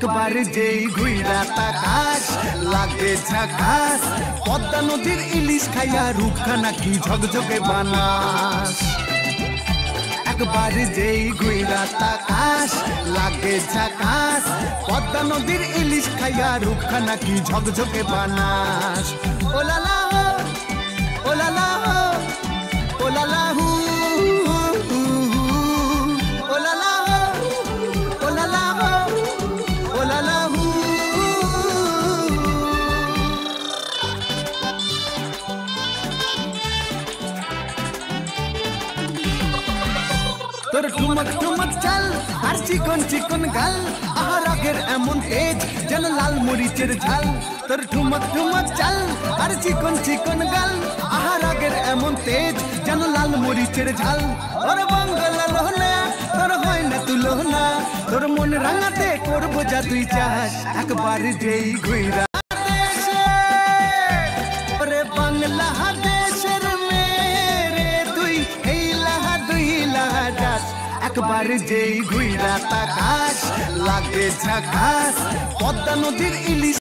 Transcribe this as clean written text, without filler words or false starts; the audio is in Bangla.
একবার যেই ঘুইরা তাকাস লাগে ঝাকাস। পদ্মা নদীর ইলিশ খাইয়া রূপখানা কি ঝকঝকে বানাস। একবার যেই ঘুইরা তাকাস লাগে ঝাকাস। পদ্মা নদীর ইলিশ খাইয়া রূপখানা কি ঝকঝকে বানাস। ওলালা ওলালা ওলালা হু ওলালা ওলালা ওলালা হু। তোর ঠুমক ঠুমক চাল আর চিকন চিকন গাল, আহার আগের এমন তেজ যেন লাল মরিচের ঝাল। তোর ঠুমক ঠুমক চাল আর চিকন চিকন গাল, আহার আগের এমন তেজ যেন লাল মরিচের ঝাল। ওর বাংলা লোহনা তোর হয় না তুলনা, তোর মন রাঙাতে করবো যা তুই চাস। একবার যেই ঘুইরা দেশে ওরে বাংলা দেশের মেরে তুই এই লাহা দুই লাহা যাস। একবার যেই ঘুইরা তাকাস লাগে ঝাকাস। পদ্মা নদীর ইলিশ